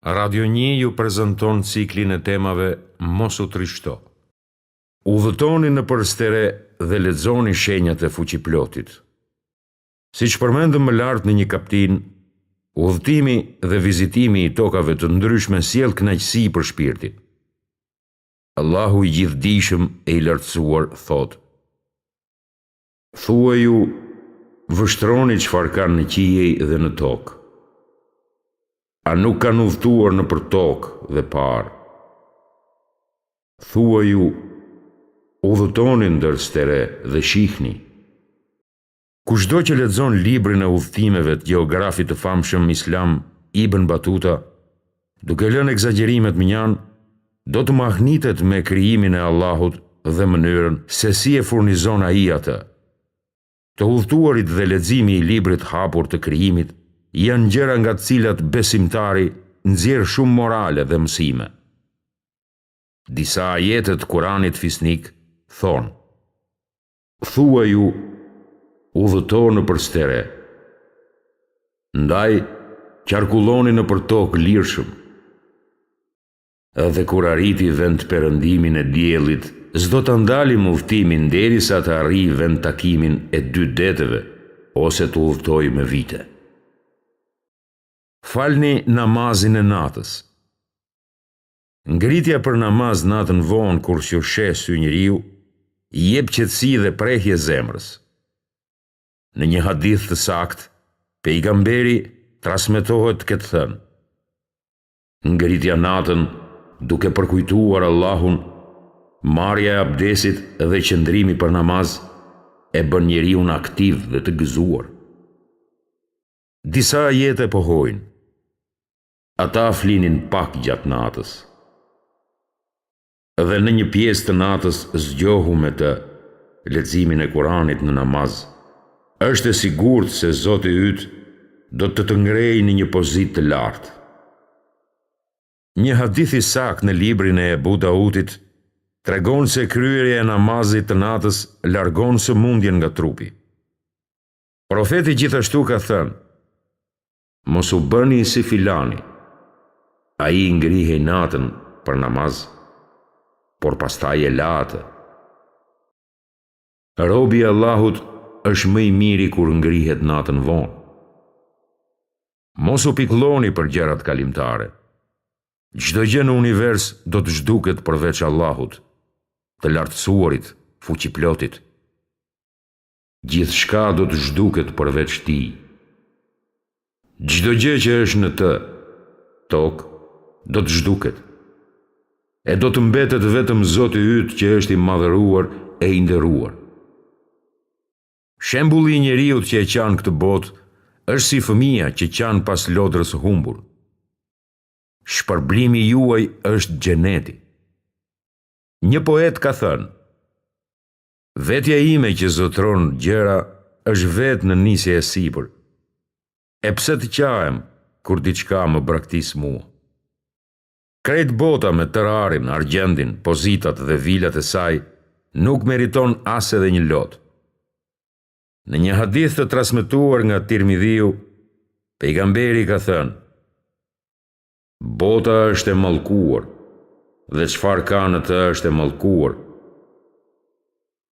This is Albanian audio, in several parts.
Radio 1 ju prezanton ciklin e temave Mos u trishto. Udhëtoni në përstere dhe lexoni shenjat e fuqiplotit. Siç përmendëm më lart në një kaptin, udhëtimi dhe vizitimi i tokave të ndryshme sjell kënaqësi për shpirtin. Allahu i gjithdijshëm e i lartësuar thot: Thuaj ju, vështroni çfarë kanë në qiej dhe në tokë. A nuk kanë udhëtuar në për tokë dhe parë? Thuaj ju, udhëtoni ndër stere dhe shihni. Kushdo që lexon librin e udhëtimeve të gjeografit të famshëm islam Ibn Batuta, duke lënë egzagerimet mënjan, do të mahnitet me krijimin e Allahut dhe mënyrën se si e furnizon ai atë. Të udhëtuarit dhe leximi i librit hapur të krijimit janë gjëra nga të cilat besimtari nxjerr shumë morale dhe mësime. Disa ajete të Kuranit fisnik thonë: Thuaj ju, udhëto në përstere. Ndaj, qarkulloni në për tokë lirshëm. Edhe kur arriti vend perëndimin e diellit, s'do të ndalim udhëtimin derisa të arrijë vend takimin e 2 deteve, ose të udhëtoj me vite. Falni namazin e natës. Ngritja për namaz natën vonë kur qërshes sy njeriu, i jep qetësi dhe prehje zemrës. Në një hadith të saktë, pejgamberi transmetohet këtë thënë: Ngritja natën duke përkujtuar Allahun, marrja e abdesit dhe qëndrimi për namaz e bën njeriun aktiv dhe të gëzuar. Disa ajete pohojnë: Ata flinin pak gjatë natës. Dhe në një pjesë të natës zgjohu me të leximin e Kuranit në namaz. Është e sigurt se Zoti yt do të ngrejë në një pozitë të lartë. Një hadith i saktë në librin e Ebu Daudit tregon se kryerja e namazit të natës largon sëmundjen nga trupi. Profeti gjithashtu ka thënë: Mos u bëni si filani. Ai ngrihej natën për namaz, por pastaj e latë. Robi i Allahut është më i miri kur ngrihet natën vonë. Mos u pikëlloni për gjërat kalimtare. Çdo gjë në univers do të zhduket përveç Allahut, të lartësuarit, fuqiplotit. Gjithçka do të zhduket përveç tij. Çdo gjë që është në të tokë do të zhduket. E do të mbetet vetëm Zoti yt që është i madhëruar e i nderuar. Shembulli i njeriut që e qan këtë botë është si fëmia që qan pas lodrës së humbur. Shpërblimi juaj është xheneti. Një poet ka thënë: Vetja ime që zotron gjëra është vetë në nisje e sipër. E pse të qahem kur diçka më braktis mua? Krejt bota me tërarin, argjendin, pozitat dhe vilat e saj nuk meriton as edhe një lot. Në një hadith të transmetuar nga Tirmidhiu, pejgamberi ka thënë: Bota është e mallkuar dhe çfarë ka në të është e mallkuar.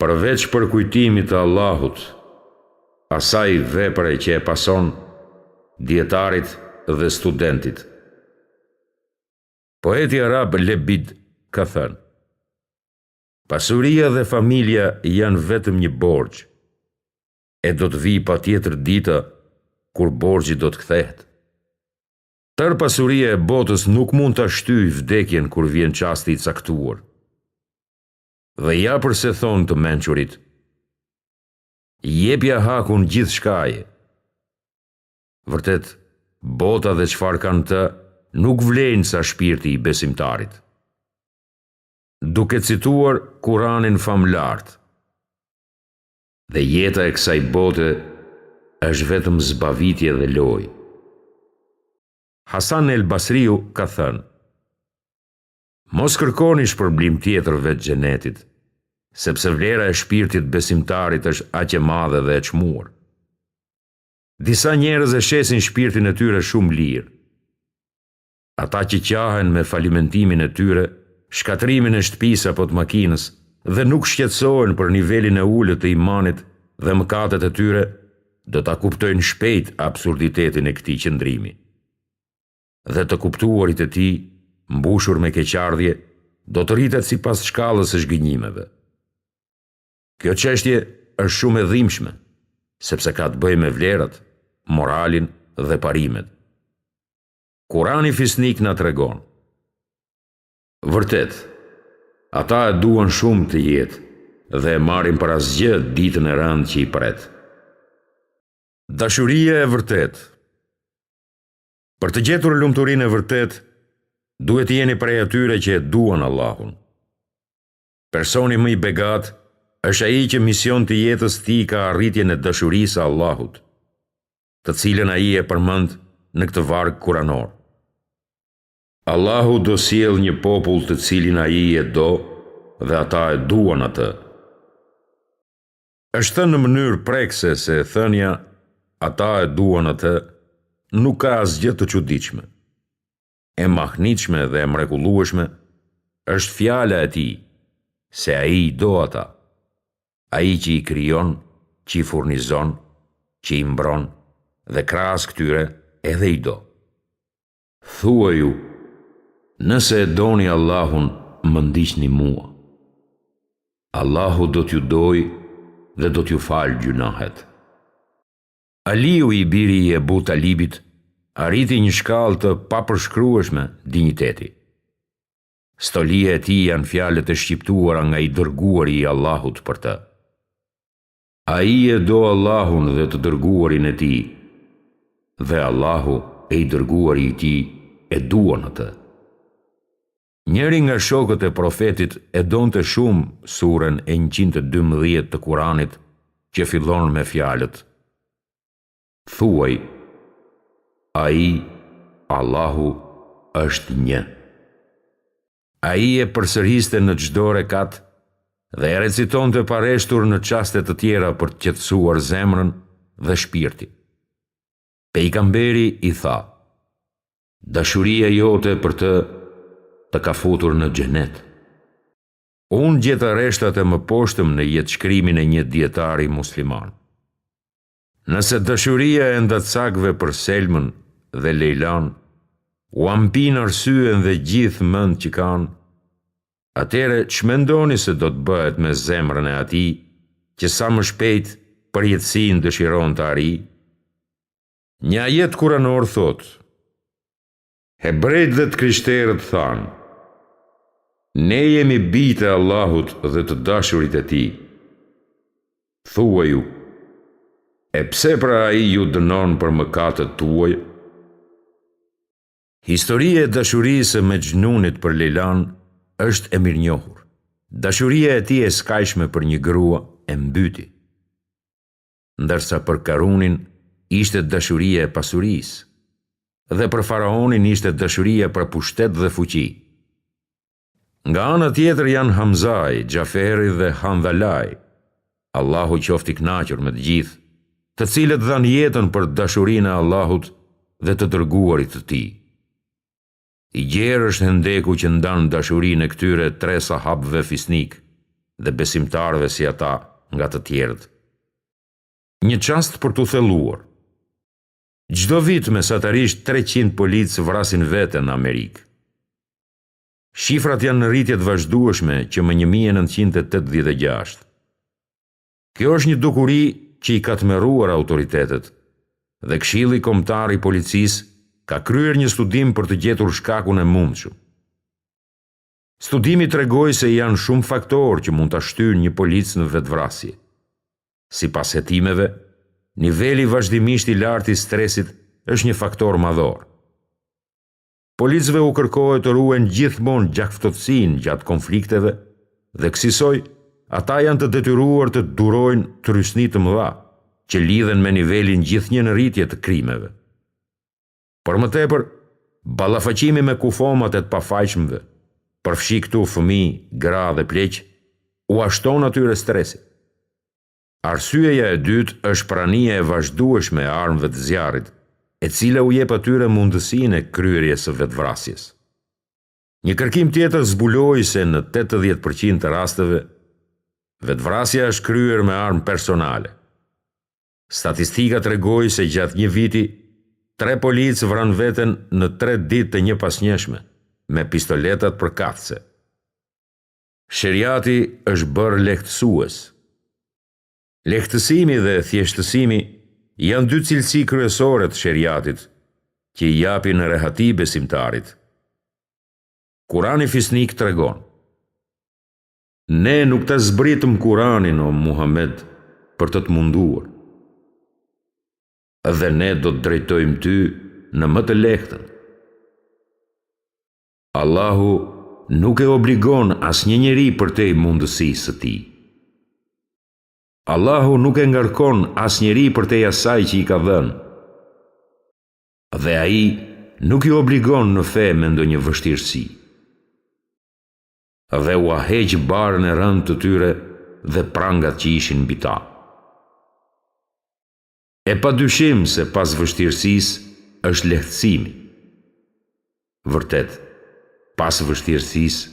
Përveç përkujtimit të Allahut, asaj vepre që e pason dietarit dhe studentit. Poeti arab Lebid ka thënë: Pasuria dhe familja janë vetëm një borxh, e do të vijë patjetër dita kur borxhi do të kthehet. Tër pasuria e botës nuk mund ta shtyjë vdekjen kur vjen çasti i caktuar. Dhe ja përse thonë të mençurit: Jepja hakun gjithçkaje. Vërtet, bota dhe çfarë kanë të nuk vlejnë sa shpirti i besimtarit. Duke cituar Kuranin famlart: Dhe jeta e kësaj bote është vetëm zbavitje dhe lojë. Hasan el Basriu ka thënë: Mos kërkoni shpërblim tjetër veç xhenetit, sepse vlera e shpirtit besimtarit është aq e madhe dhe e çmuar. Disa njerëz e shesin shpirtin e tyre shumë lirë. ata që qahen me falimentimin e tyre, shkatrimin e shtëpisë apo të makinës dhe nuk shqetësohen për nivelin e ulët të imanit dhe mëkatet e tyre, do ta kuptojnë shpejt absurditetin e këtij qëndrimi. Dhe të kuptuarit e tij, mbushur me keqardhje, do të rritet sipas shkallës së zhgënjimeve. Kjo çështje është shumë e dhimbshme, sepse ka të bëjë me vlerat, moralin dhe parimet. Kurani fisnik na tregon: vërtet, ata e duan shumë të jetë dhe e marrin për asgjë ditën e rëndë që i pret. Dashuria e vërtet. Për të gjetur lumturinë e vërtet, duhet të jeni prej atyre që e duan Allahun. Personi më i begat është ai që mision të jetës tij ka arritjen e dashurisë së Allahut, të cilën ai e përmend në këtë varg kuranor. Allahu do sjell një popull të cilin ai e do dhe ata e duan atë. Është thënë në mënyrë prekse se thënia ata e duan atë nuk ka asgjë të çuditshme. E mahnitshme dhe e mrekullueshme është fjala e tij, se ai i do ata. Ai që i krijon, që i furnizon, që i mbron dhe krahas këtyre edhe i do. Thuaj ju, nëse e doni Allahun, më ndiqni mua. Allahu do t'ju doj dhe do t'ju falë gjunahet. Aliu i biri i Ebu Talibit arriti një shkallë të papërshkrueshme dinjiteti. Stolia e tij janë fjalët e shqiptuara nga i dërguari i Allahut për të. Ai e do Allahun dhe të dërguarin e tij, dhe Allahu e i dërguari i tij e duan atë. Njëri nga shokët e profetit e donte shumë surën e 112 të Kuranit, që fillon me fjalët: thuaj, ai, Allahu, është një. Ai e përsëriste në çdo rekat dhe e recitonte pareshtur në çaste të tjera për të qetësuar zemrën dhe shpirtin. Pejgamberi i tha: dashuria jote për të ka futur në xhenet. Unë gjeta reshtat e mëposhtëm në jetëshkrimin e një dietari musliman. Nëse dashuria e ndatsakëve për Selmën dhe Lejlan u ampin arsyen dhe gjithë mend që kanë, atëre ç'mendoni se do të bëhet me zemrën e atij që sa më shpejt përjetësinë dëshiron të arrijë? Një ajet kuranor thot: Hebrejt dhe të krishterët thanë: ne jemi bijtë e Allahut dhe të dashurit e tij. Thuaj ju, e pse pra ai ju dënon për mëkatet tuaja? Historia e dashurisë me Xhnunit për Lejlan është e mirënjohur. Dashuria e tij e skajshme për një grua e mbyti. Ndërsa për Karunin ishte dashuria e pasurisë, dhe për Faraonin ishte dashuria për pushtet dhe fuqi. Nga ana tjetër janë Hamzai, Xhaferi dhe Handalai, Allahu qoftë i kënaqur me të gjithë, të cilët dhanë jetën për dashurinë e Allahut dhe të dërguarit të tij. I gjerë është hendeku që ndan dashurinë e këtyre 3 sahabëve fisnik dhe besimtarëve si ata nga të tjerët. Një çast për t'u thelluar. Çdo vit mesatarisht 300 policë vrasin veten në Amerikë. Shifrat janë në rritje të vazhdueshme që më 1986. Kjo është një dukuri që i ka tmerruar autoritetet dhe Këshilli Kombëtar i Policisë ka kryer një studim për të gjetur shkakun e mundshëm. Studimi tregoi se janë shumë faktorë që mund ta shtyjnë një policë në vetvrasje. Sipas hetimeve, niveli vazhdimisht i lartë i stresit është një faktor madhor. Policëve u kërkohet të ruajnë gjithmonë gjakftotësinë gjatë konflikteve dhe kësaj ata janë të detyruar të durojnë trysni të mëdha që lidhen me nivelin gjithnjë në rritje të krimeve. Për më tepër, ballafaqimi me kufomat e të pafajshmëve, përfshi këtu fëmijë, gra dhe pleq, u ashton atyre stresit. Arsyeja e dytë është prania e vazhdueshme e armëve të zjarrit, e cila u jep atyre mundësinë e kryerjes së vetvrasjes. Një kërkim tjetër zbuloi se në 80% të rasteve, vetvrasja është kryer me armë personale. Statistika tregoi se gjatë një viti, 3 policë vranë veten në 3 ditë të njëpasnjëshme, me pistoletat përkatëse. Sheriati është bërë lehtësues. Lehtësimi dhe thjeshtësimi janë 2 cilësi kryesore të sheriatit, që i japin rehati besimtarit. Kurani fisnik tregon: ne nuk të zbritëm Kuranin o Muhammed për të munduar, dhe ne do të drejtojmë ty në më të lehtën. Allahu nuk e obligon asnjë njeri për te mundësisë së tij. Allahu nuk e ngarkon asnjëri për te asaj që i ka dhënë, dhe ai nuk i obligon në fe me ndonjë vështirësi. Dhe u heq barën e rënd të tyre dhe prangat që ishin mbi ta. E pa dyshim se pas vështirësisë është lehtësimi. Vërtet, pas vështirësisë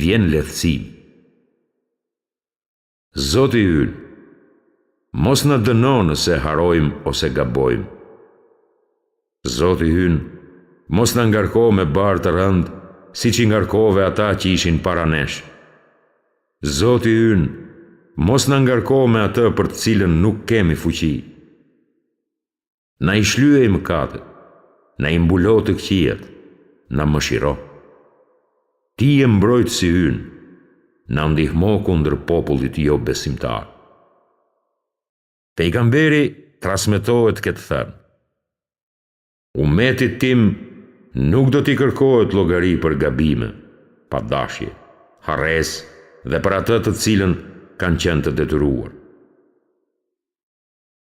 vjen lehtësimi. Zoti ynë, mos na dëno nëse harojmë ose gabojmë. Zoti ynë, mos na ngarko me barë të rënd, si që ngarkove ata që ishin para nesh. Zoti ynë, mos na ngarko me atë për të cilën nuk kemi fuqi. Na i shlyej mëkatet, na i mbulo të këqijat, na mëshiro. Ti je mbrojtësi ynë, na ndihmo kundër popullit jo besimtar. Pejgamberi transmetohet këtë thënë: umetit tim nuk do t'i kërkohet llogari për gabime, padashje, harres dhe për atë të cilën kanë qenë të detyruar.